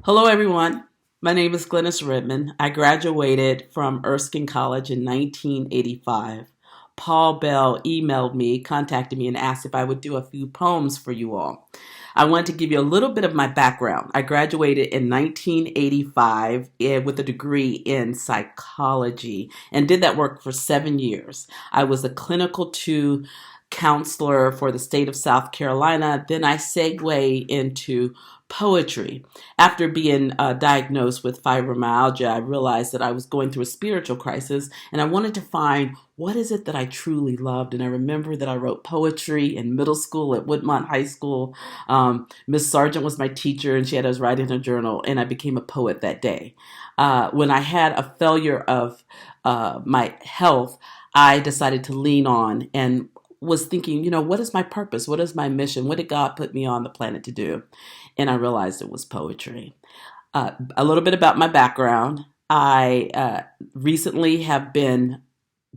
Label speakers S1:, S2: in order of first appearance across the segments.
S1: Hello, everyone. My name is Glenis Redmond. I graduated from Erskine College in 1985. Paul Bell emailed me, contacted me, and asked if I would do a few poems for you all. I want to give you a little bit of my background. I graduated in 1985 with a degree in psychology and did that work for 7 years. I was a clinical 2 counselor for the state of South Carolina. Then I segued into poetry. After being diagnosed with fibromyalgia, I realized that I was going through a spiritual crisis and I wanted to find what is it that I truly loved. And I remember that I wrote poetry in middle school at Woodmont High School. Miss Sargent was my teacher and she had us write in a journal, and I became a poet that day. When I had a failure of my health, I decided to lean on and was thinking, what is my purpose? What is my mission? What did God put me on the planet to do? And I realized it was poetry. A little bit about my background. I recently have been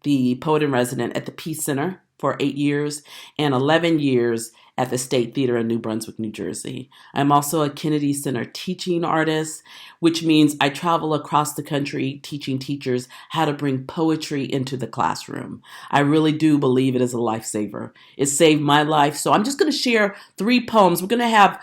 S1: the poet in resident at the Peace Center for 8 years and 11 years at the State Theater in New Brunswick, New Jersey. I'm also a Kennedy Center teaching artist, which means I travel across the country teaching teachers how to bring poetry into the classroom. I really do believe it is a lifesaver. It saved my life. So I'm just going to share 3 poems. We're going to have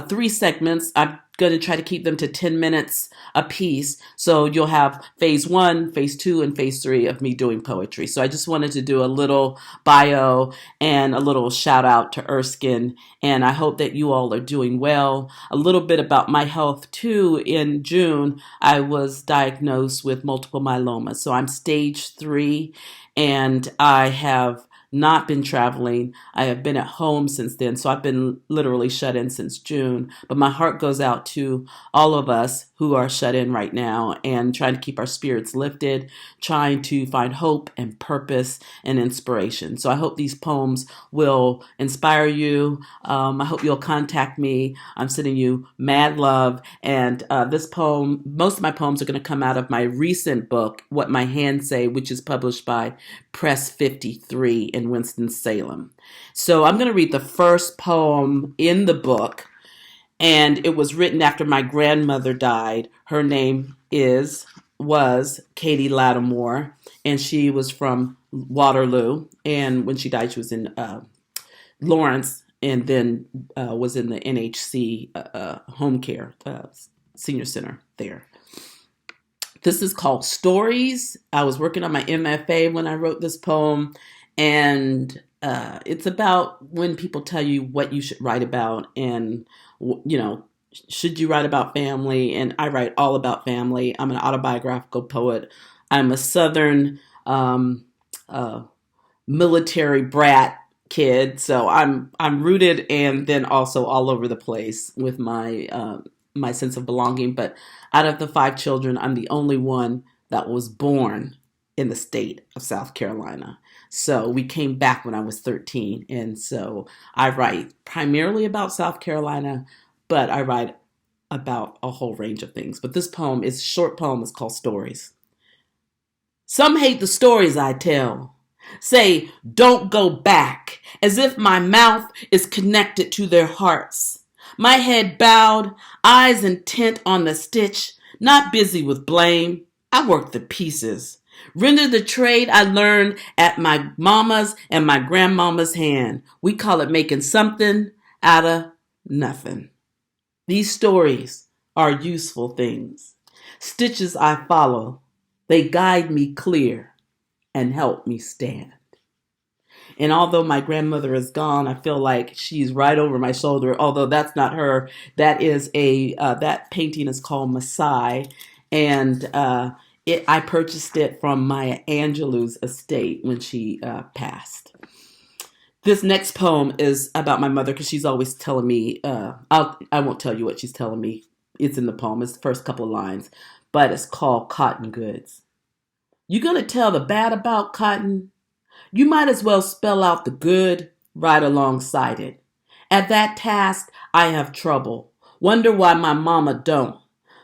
S1: 3 segments. I'm going to try to keep them to 10 minutes a piece. So you'll have phase 1, phase 2, and phase 3 of me doing poetry. So I just wanted to do a little bio and a little shout out to Erskine. And I hope that you all are doing well. A little bit about my health too. In June, I was diagnosed with multiple myeloma. So I'm stage 3 and I have not been traveling. I have been at home since then, so I've been literally shut in since June. But my heart goes out to all of us who are shut in right now and trying to keep our spirits lifted, trying to find hope and purpose and inspiration. So I hope these poems will inspire you. I hope you'll contact me. I'm sending you mad love. And this poem, most of my poems are going to come out of my recent book, What My Hands Say, which is published by Press 53 in Winston-Salem. So I'm going to read the first poem in the book, and it was written after my grandmother died. Her name was Katie Lattimore, and she was from Waterloo. And when she died, she was in Lawrence, and then was in the NHC home care senior center there. This is called Stories. I was working on my MFA when I wrote this poem, and it's about when people tell you what you should write about, and should you write about family? And I write all about family. I'm an autobiographical poet. I'm a Southern military brat kid, so I'm rooted and then also all over the place with my sense of belonging. But out of the 5 children, I'm the only one that was born in the state of South Carolina. So we came back when I was 13. And so I write primarily about South Carolina, but I write about a whole range of things. But this poem is a short poem. It's called Stories. Some hate the stories I tell. Say, don't go back, as if my mouth is connected to their hearts. My head bowed, eyes intent on the stitch, not busy with blame. I work the pieces. Render the trade I learned at my mama's and my grandmama's hand. We call it making something out of nothing. These stories are useful things. Stitches I follow. They guide me clear and help me stand. And although my grandmother is gone, I feel like she's right over my shoulder. Although that's not her. That is that painting is called Masai, and I purchased it from Maya Angelou's estate when she passed. This next poem is about my mother because she's always telling me. I won't tell you what she's telling me. It's in the poem. It's the first couple of lines, but it's called Cotton Goods. You gonna tell the bad about cotton? You might as well spell out the good right alongside it. At that task, I have trouble. Wonder why my mama don't.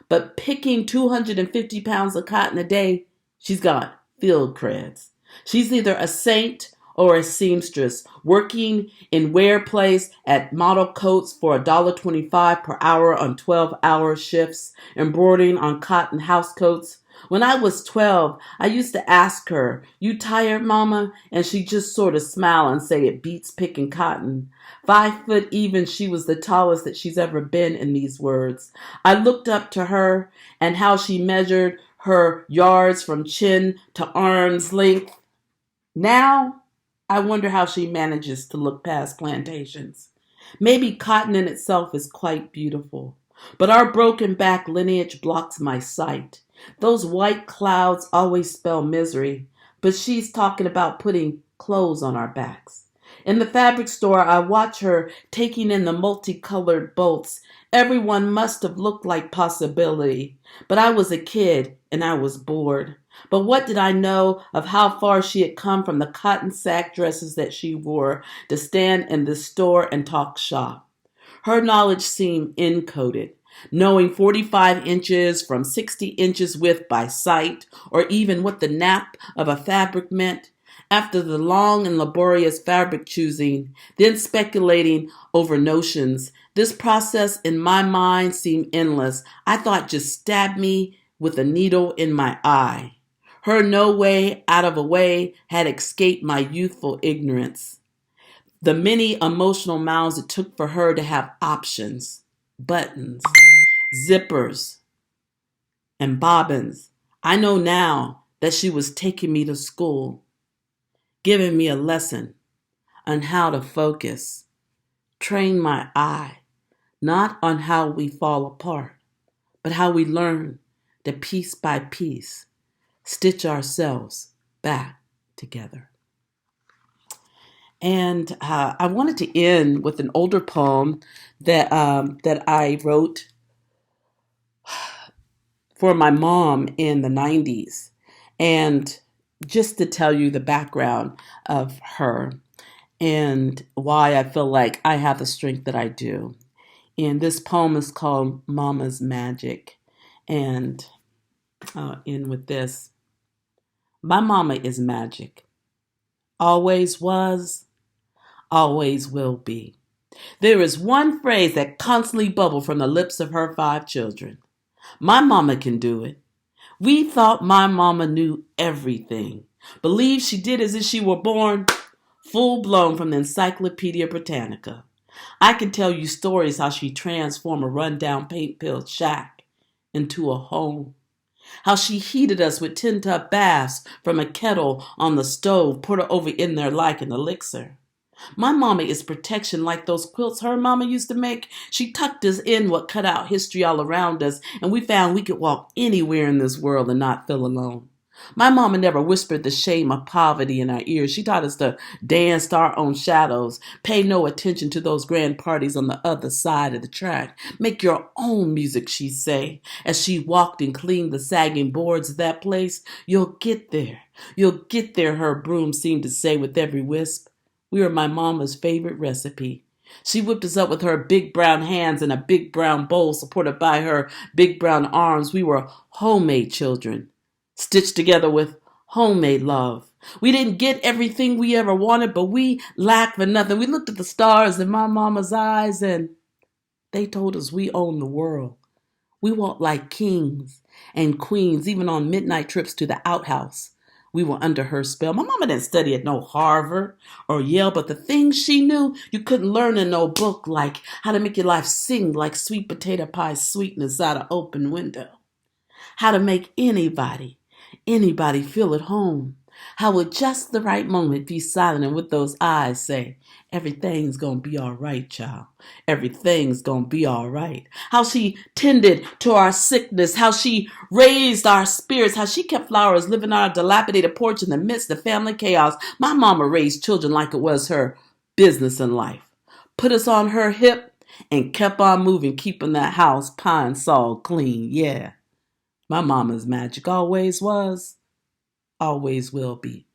S1: But picking 250 pounds of cotton a day, she's got field creds. She's either a saint or a seamstress, working in wear place at model coats for $1.25 per hour on 12-hour shifts, embroidering on cotton house coats. When I was 12, I used to ask her, "You tired, Mama?" And she'd just sort of smile and say, "It beats picking cotton." 5 foot even, she was the tallest that she's ever been in these words. I looked up to her and how she measured her yards from chin to arm's length. Now, I wonder how she manages to look past plantations. Maybe cotton in itself is quite beautiful, but our broken back lineage blocks my sight. Those white clouds always spell misery, but she's talking about putting clothes on our backs. In the fabric store, I watch her taking in the multicolored bolts. Everyone must have looked like possibility, but I was a kid and I was bored. But what did I know of how far she had come from the cotton sack dresses that she wore to stand in the store and talk shop? Her knowledge seemed encoded, knowing 45 inches from 60 inches width by sight, or even what the nap of a fabric meant. After the long and laborious fabric choosing, then speculating over notions, this process in my mind seemed endless. I thought just stab me with a needle in my eye. Her no way out of a way had escaped my youthful ignorance. The many emotional miles it took for her to have options, buttons, zippers, and bobbins. I know now that she was taking me to school, giving me a lesson on how to focus, train my eye, not on how we fall apart, but how we learn to piece by piece stitch ourselves back together. And I wanted to end with an older poem that I wrote for my mom in the 90s. And just to tell you the background of her and why I feel like I have the strength that I do. And this poem is called Mama's Magic. And I'll end with this. My mama is magic. Always was, always will be. There is one phrase that constantly bubbled from the lips of her 5 children. My mama can do it. We thought my mama knew everything. Believed she did as if she were born, full blown from the Encyclopedia Britannica. I can tell you stories how she transformed a rundown paint-filled shack into a home. How she heated us with tin-tub baths from a kettle on the stove, poured her over in there like an elixir. My mama is protection like those quilts her mama used to make. She tucked us in what cut out history all around us, and we found we could walk anywhere in this world and not feel alone. My mama never whispered the shame of poverty in our ears. She taught us to dance to our own shadows, pay no attention to those grand parties on the other side of the track. Make your own music, she'd say, as she walked and cleaned the sagging boards of that place. You'll get there. You'll get there, her broom seemed to say with every wisp. We were my mama's favorite recipe. She whipped us up with her big brown hands in a big brown bowl supported by her big brown arms. We were homemade children, stitched together with homemade love. We didn't get everything we ever wanted, but we lacked for nothing. We looked at the stars in my mama's eyes and they told us we owned the world. We walked like kings and queens, even on midnight trips to the outhouse. We were under her spell. My mama didn't study at no Harvard or Yale, but the things she knew you couldn't learn in no book, like how to make your life sing like sweet potato pie sweetness out of open window. How to make anybody feel at home. How at just the right moment be silent and with those eyes say, everything's gonna be all right, child. Everything's gonna be all right. How she tended to our sickness, how she raised our spirits, how she kept flowers living on our dilapidated porch in the midst of family chaos. My mama raised children like it was her business in life. Put us on her hip and kept on moving, keeping that house pine sol clean, yeah. My mama's magic always was, always will be.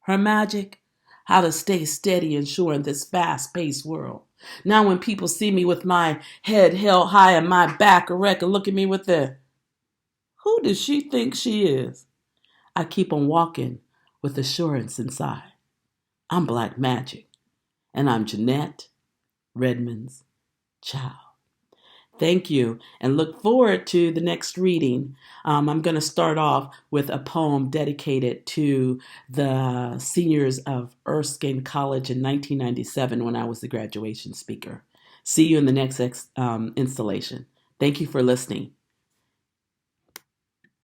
S1: Her magic, how to stay steady and sure in this fast-paced world. Now when people see me with my head held high and my back erect and look at me with the, who does she think she is? I keep on walking with assurance inside. I'm Black Magic, and I'm Jeanette Redmond's child. Thank you, and look forward to the next reading. I'm going to start off with a poem dedicated to the seniors of Erskine College in 1997 when I was the graduation speaker. See you in the next installation. Thank you for listening.